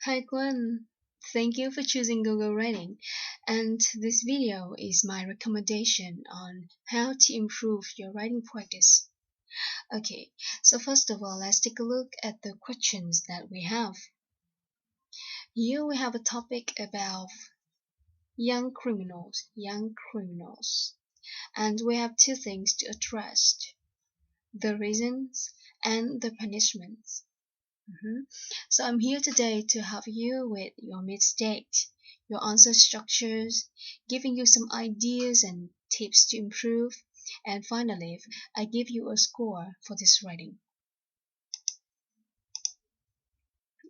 Hi Glenn, thank you for choosing Google Writing, and this video is my recommendation on how to improve your writing practice. Okay, so first of all, let's take a look at the questions that we have. Here we have a topic about young criminals, and we have two things to address: the reasons and the punishments. So I'm here today to help you with your mistakes, your answer structures, giving you some ideas and tips to improve, and finally, I give you a score for this writing.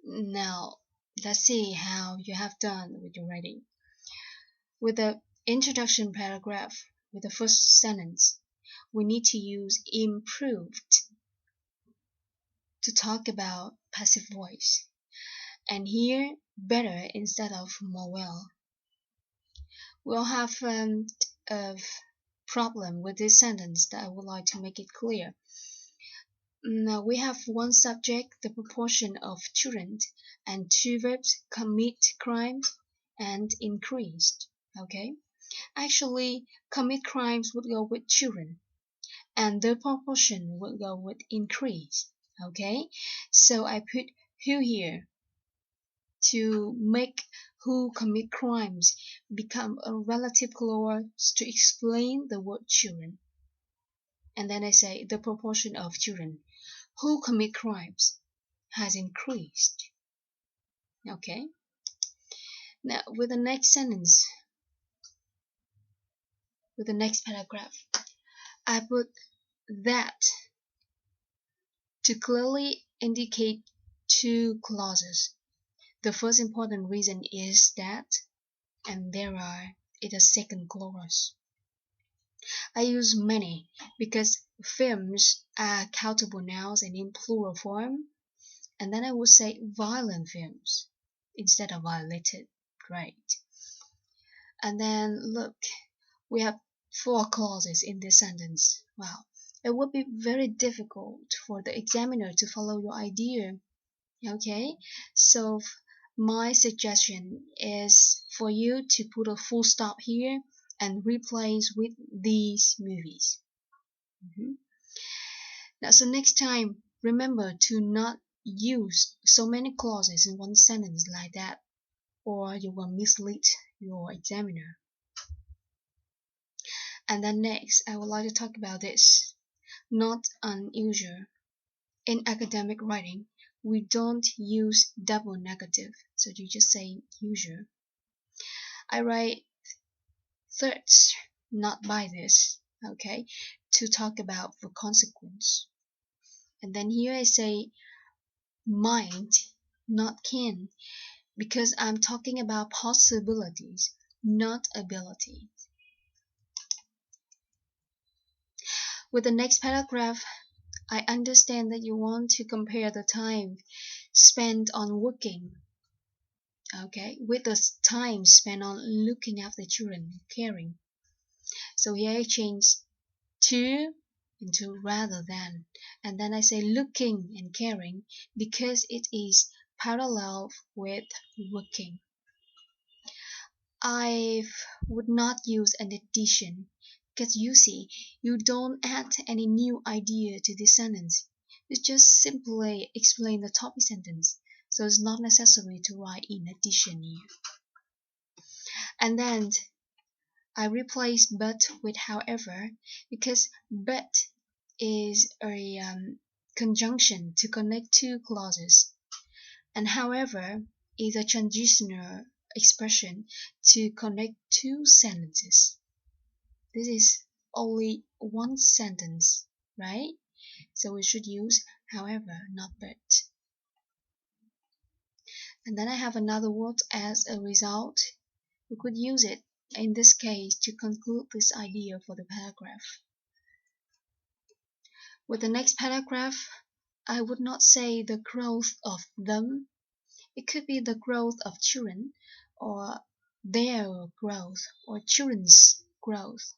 Now, let's see how you have done with your writing. With the introduction paragraph, with the first sentence, we need to use improved to talk about passive voice, and here better instead of more well. We'll have a problem with this sentence that I would like to make it clear. Now we have one subject, the proportion of children, and two verbs, commit crimes and increased. Okay, actually commit crimes would go with children and the proportion would go with increase. Okay, so I put who here to make who commit crimes become a relative clause to explain the word children. And then I say the proportion of children who commit crimes has increased. Okay, now with the next sentence, with the next paragraph, I put that to clearly indicate two clauses. The first important reason is that, and there are in the second clause. I use many because films are countable nouns and in plural form, and then I would say violent films instead of violated. Great. And then look, we have four clauses in this sentence. Wow, it would be very difficult for the examiner to follow your idea. Okay, so my suggestion is for you to put a full stop here and replace with these movies. Now, so next time, remember to not use so many clauses in one sentence like that, or you will mislead your examiner. And then next, I would like to talk about this. Not unusual. In academic writing, we don't use double negative, so you just say usual. I write thirds, not by this, okay, to talk about the consequence. And then here I say mind, not can, because I'm talking about possibilities, not ability. With the next paragraph, I understand that you want to compare the time spent on working, okay, with the time spent on looking after children, caring. So here I change to into rather than, and then I say looking and caring because it is parallel with working. I would not use an addition because you see, you don't add any new idea to this sentence. You just simply explain the topic sentence, so it's not necessary to write in addition here. And then I replace but with however because but is a conjunction to connect two clauses, and however is a transitional expression to connect two sentences. This is only one sentence, right? So we should use however, not but. And then I have another word as a result. We could use it in this case to conclude this idea for the paragraph. With the next paragraph, I would not say the growth of them. It could be the growth of children, or their growth, or children's growth.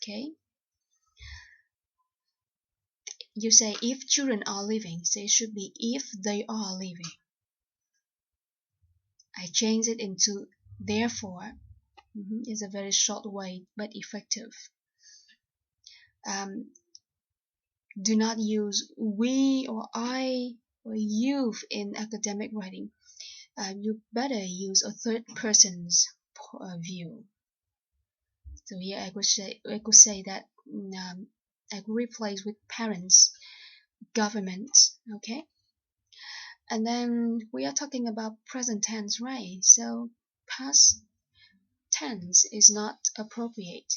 Okay? You say if children are living, so it should be if they are living. I change it into therefore. It's a very short way but effective. Do not use we or I or you in academic writing. You better use a third person's view. So here I could say that I could replace with parents, governments, okay? And then we are talking about present tense, right? So past tense is not appropriate.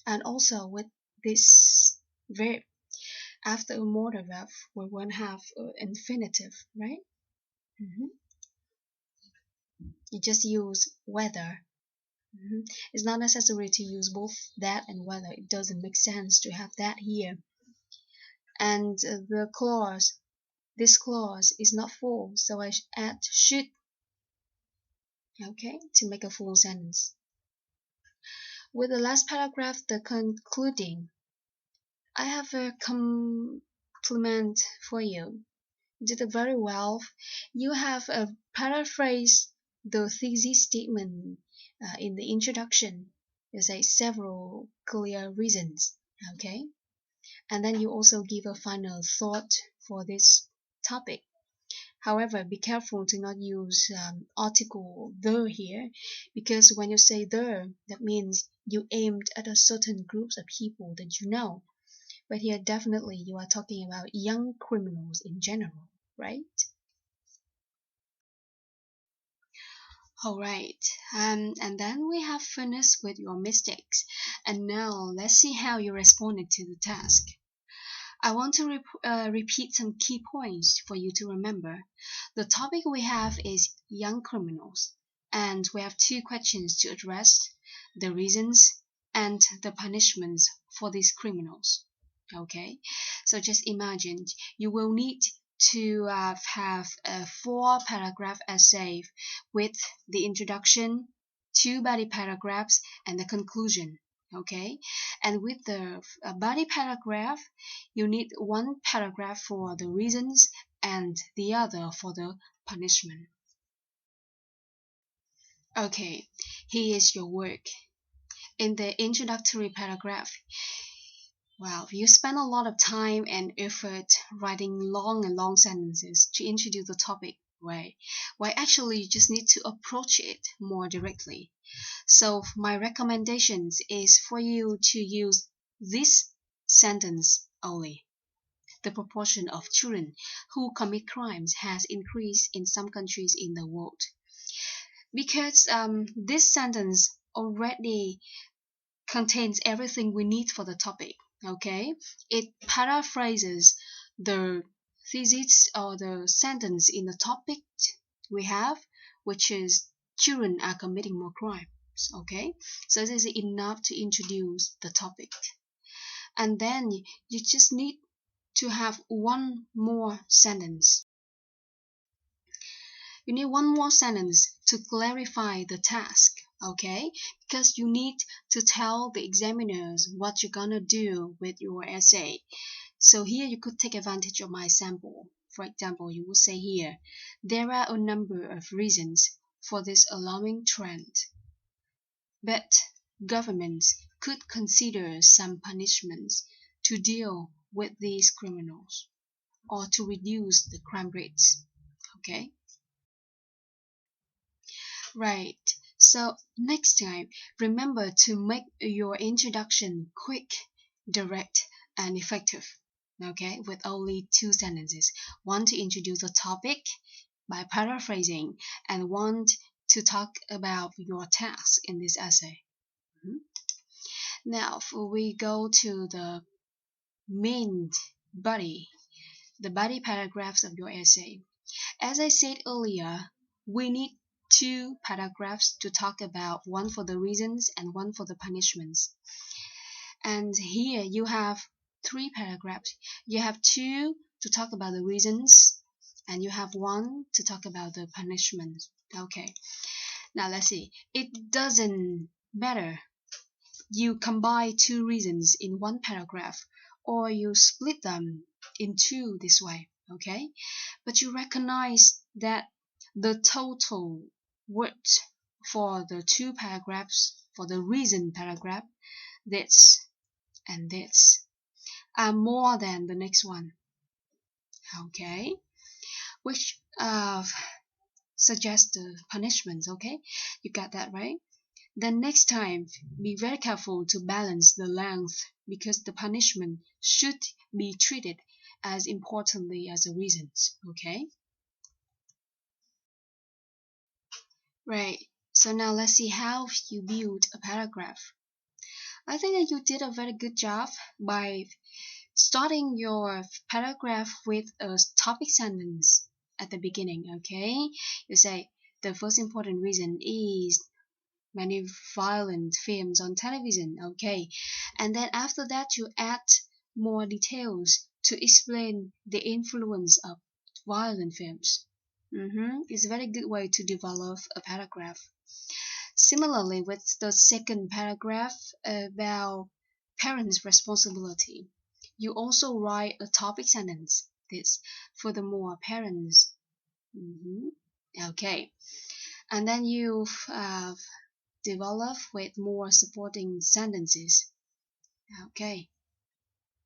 And also with this verb, after a modal verb, we won't have infinitive, right? You just use whether. It's not necessary to use both that and whether. It doesn't make sense to have that here. And the clause, this clause is not full, so I add should, okay, to make a full sentence. With the last paragraph, the concluding, I have a compliment for you. You did it very well. You have paraphrased the thesis statement in the introduction. You say several clear reasons, okay? And then you also give a final thought for this topic. However, be careful to not use article the here, because when you say the, that means you aimed at a certain groups of people that you know. But here definitely you are talking about young criminals in general, right? Alright, and then we have finished with your mistakes. And now let's see how you responded to the task. I want to repeat some key points for you to remember. The topic we have is young criminals, and we have two questions to address: the reasons and the punishments for these criminals. Okay, so just imagine you will need to have a 4-paragraph essay with the introduction, 2 body paragraphs, and the conclusion. Okay, and with the body paragraph, you need 1 paragraph for the reasons and the other for the punishment. Okay, here is your work. In the introductory paragraph, wow, you spend a lot of time and effort writing long sentences to introduce the topic, right? Why actually you just need to approach it more directly. So my recommendations is for you to use this sentence only. The proportion of children who commit crimes has increased in some countries in the world. Because this sentence already contains everything we need for the topic. Okay, it paraphrases the thesis or the sentence in the topic we have, which is children are committing more crimes. Okay, so this is enough to introduce the topic. And then you just need to have 1 more sentence. You need 1 more sentence to clarify the task, okay? Because you need to tell the examiners what you're gonna do with your essay. So here you could take advantage of my sample. For example, you will say here, there are a number of reasons for this alarming trend, but governments could consider some punishments to deal with these criminals or to reduce the crime rates, okay? Right, so next time, remember to make your introduction quick, direct, and effective, okay, with only 2 sentences. 1 to introduce the topic by paraphrasing, and 1 to talk about your task in this essay. Now, we go to the main body, the body paragraphs of your essay. As I said earlier, we need 2 paragraphs to talk about, 1 for the reasons and 1 for the punishments. And here you have 3 paragraphs. You have 2 to talk about the reasons, and you have 1 to talk about the punishments. Okay, now let's see. It doesn't matter you combine 2 reasons in 1 paragraph, or you split them in 2 this way, okay? But you recognize that the total words for the two paragraphs, for the reason paragraph, this and this, are more than the next one. Okay, which suggests the punishments. Okay, you got that right? Then next time, be very careful to balance the length, because the punishment should be treated as importantly as the reasons. Okay, right. So now let's see how you build a paragraph. I think that you did a very good job by starting your paragraph with a topic sentence at the beginning. Okay, you say the first important reason is many violent films on television. Okay, and then after that you add more details to explain the influence of violent films. It's a very good way to develop a paragraph. Similarly, with the second paragraph about parents' responsibility, you also write a topic sentence. This, furthermore, parents. Okay, and then you develop with more supporting sentences. Okay,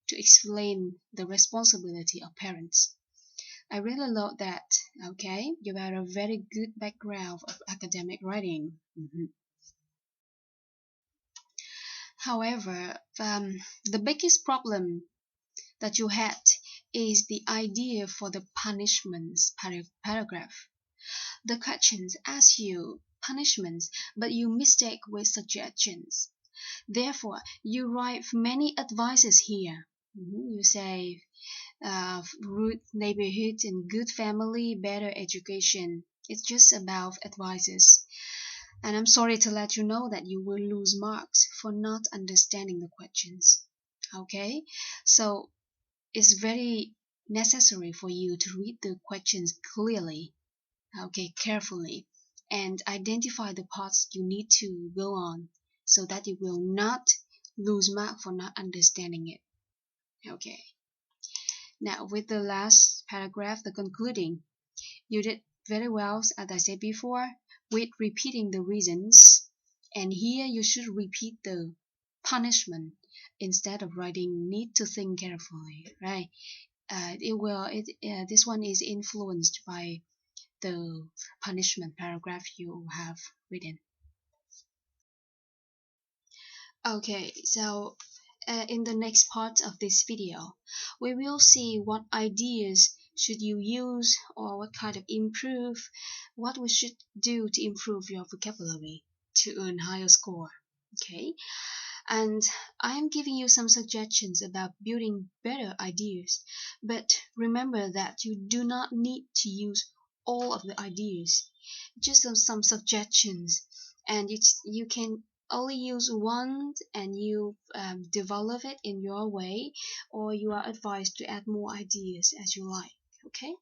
to explain the responsibility of parents. I really love that. Okay, you have a very good background of academic writing. However, the biggest problem that you had is the idea for the punishments paragraph. The questions ask you punishments, but you mistake with suggestions. Therefore, you write many advices here. You say root neighborhood and good family, better education. It's just about advices. And I'm sorry to let you know that you will lose marks for not understanding the questions. Okay, so it's very necessary for you to read the questions clearly, okay, carefully, and identify the parts you need to go on so that you will not lose mark for not understanding it. Okay, now with the last paragraph, the concluding, you did very well, as I said before, with repeating the reasons, and here you should repeat the punishment instead of writing need to think carefully, right? This one is influenced by the punishment paragraph you have written. Okay, so in the next part of this video, we will see what ideas should you use, or what kind of what we should do to improve your vocabulary to earn higher score. Okay, and I'm giving you some suggestions about building better ideas, but remember that you do not need to use all of the ideas, just some suggestions, and you can only use one, and you develop it in your way, or you are advised to add more ideas as you like. Okay,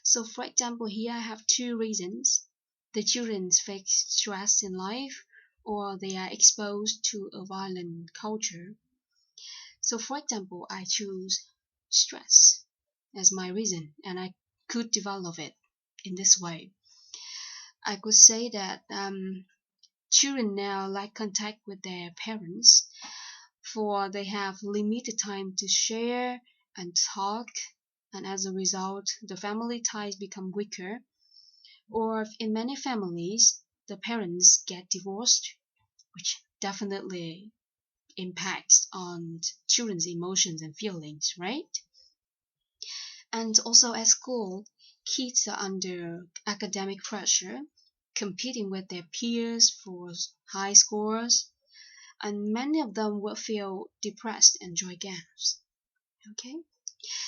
so for example, here I have two reasons: the children face stress in life, or they are exposed to a violent culture. So for example, I choose stress as my reason, and I could develop it in this way. I could say that children now lack contact with their parents, for they have limited time to share and talk, and as a result, the family ties become weaker. Or in many families, the parents get divorced, which definitely impacts on children's emotions and feelings, right? And also at school, kids are under academic pressure, competing with their peers for high scores, and many of them will feel depressed and joy gaps. Okay?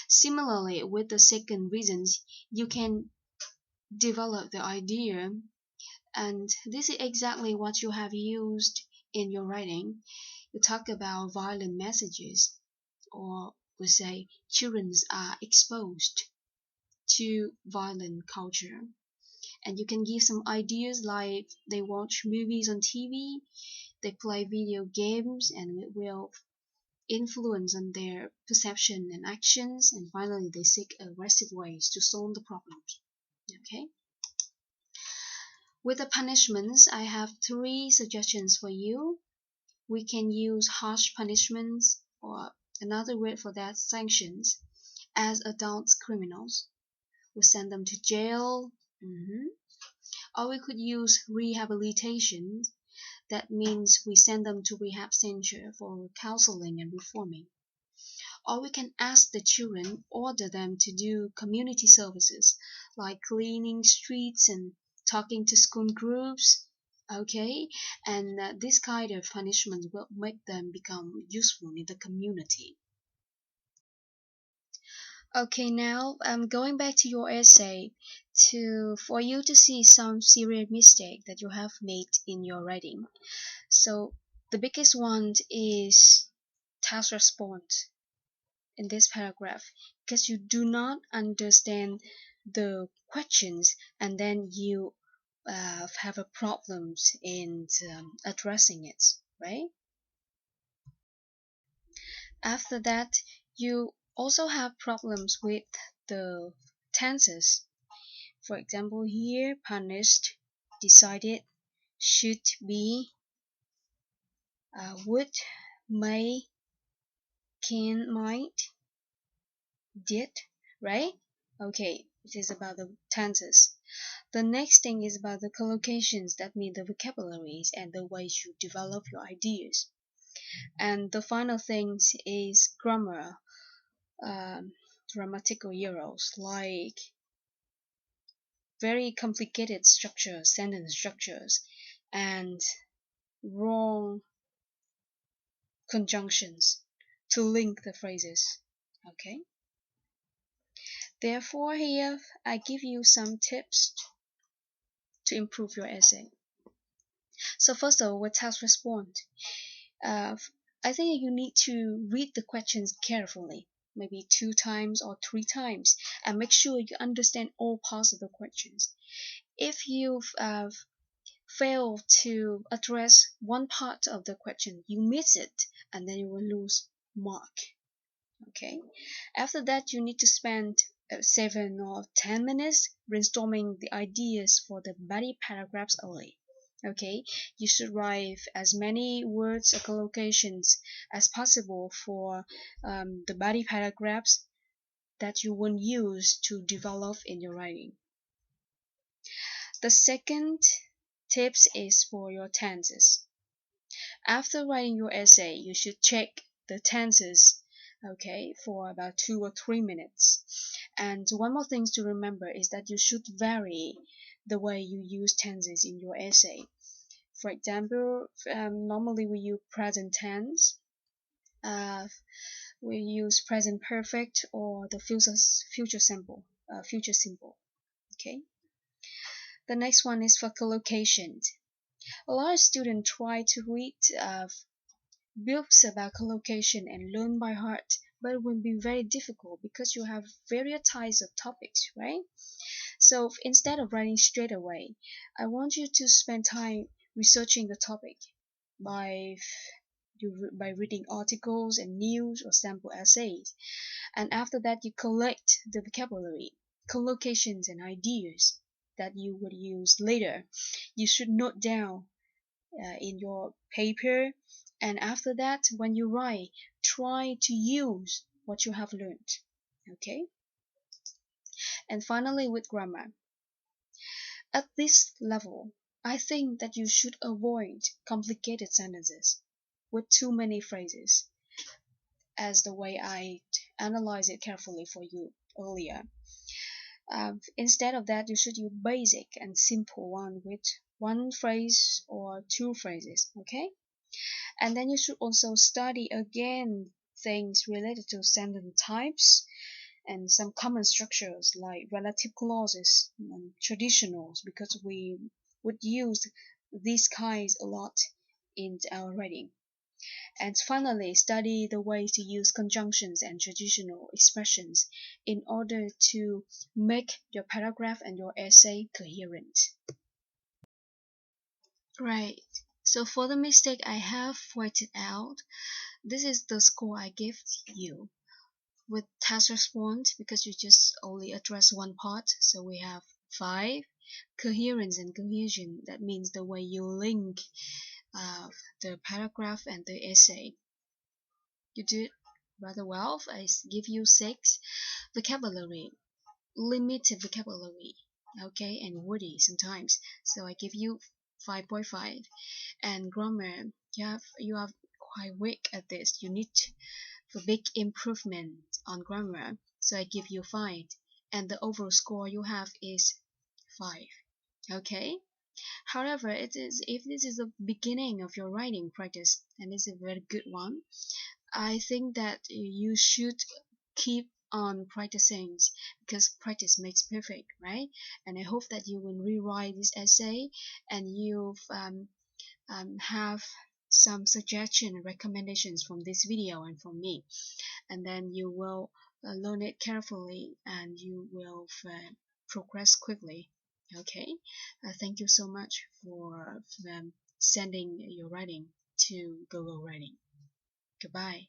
Similarly, with the second reasons, you can develop the idea, and this is exactly what you have used in your writing. You talk about violent messages, or we say children are exposed to violent culture, and you can give some ideas like they watch movies on TV, they play video games, and it will influence on their perception and actions, and finally they seek aggressive ways to solve the problems. Yeah. Okay. With the punishments, I have 3 suggestions for you. We can use harsh punishments, or another word for that, sanctions, as adult criminals. We send them to jail. Or we could use rehabilitation. That means we send them to rehab center for counseling and reforming. Or we can ask the children, order them to do community services like cleaning streets and talking to school groups. Okay, and this kind of punishment will make them become useful in the community. Okay, now going back to your essay, for you to see some serious mistake that you have made in your writing. So the biggest one is task response in this paragraph, because you do not understand the questions, and then you have a problems in addressing it, right? After that, you also have problems with the tenses. For example, here, punished, decided, should be, would, may, can, might, did, right? Okay, this is about the tenses. The next thing is about the collocations, that mean the vocabularies and the ways you develop your ideas. And the final thing is grammar, grammatical errors, like very complicated structures, sentence structures, and wrong conjunctions to link the phrases. Okay. Therefore, here I give you some tips to improve your essay. So first of all, with task response, uh, I think you need to read the questions carefully, maybe 2 times or 3 times, and make sure you understand all parts of the questions. If you've failed to address one part of the question, you miss it, and then you will lose mark. Okay. After that, you need to spend 7 or 10 minutes brainstorming the ideas for the body paragraphs only. Okay, you should write as many words or collocations as possible for the body paragraphs that you want use to develop in your writing. The second tips is for your tenses. After writing your essay, you should check the tenses, okay, for about 2 or 3 minutes. And one more thing to remember is that you should vary the way you use tenses in your essay. For example, normally we use present tense, we use present perfect, or the future simple, okay. The next one is for collocations. A lot of students try to read books about collocation and learn by heart, but it will be very difficult because you have various types of topics, right? So instead of writing straight away, I want you to spend time researching the topic by reading articles and news or sample essays, and after that you collect the vocabulary, collocations, and ideas that you would use later. You should note down in your paper, and after that, when you write, try to use what you have learned. Okay. And finally, with grammar, at this level, I think that you should avoid complicated sentences with too many phrases, as the way I analyze it carefully for you earlier. Instead of that, you should use basic and simple one with 1 phrase or 2 phrases. Okay. And then you should also study again things related to sentence types and some common structures like relative clauses and traditionals, because we would use these kinds a lot in our writing. And finally, study the ways to use conjunctions and traditional expressions in order to make your paragraph and your essay coherent. Right. So for the mistake I have pointed out, this is the score I give you. With task response, because you just only address one part, so we have 5. Coherence and cohesion. That means the way you link the paragraph and the essay. You did rather well. I give you 6. Vocabulary. Limited vocabulary, okay, and wordy sometimes, so I give you 5.5. And grammar, you are quite weak at this. You need for big improvement on grammar, so I give you 5. And the overall score you have is 5. Okay, however, if this is the beginning of your writing practice, and it's a very good one, I think that you should keep on practicing, because practice makes perfect, right? And I hope that you will rewrite this essay, and you have some suggestion and recommendations from this video and from me, and then you will learn it carefully, and you will progress quickly. Okay, thank you so much for sending your writing to Google Writing. Goodbye.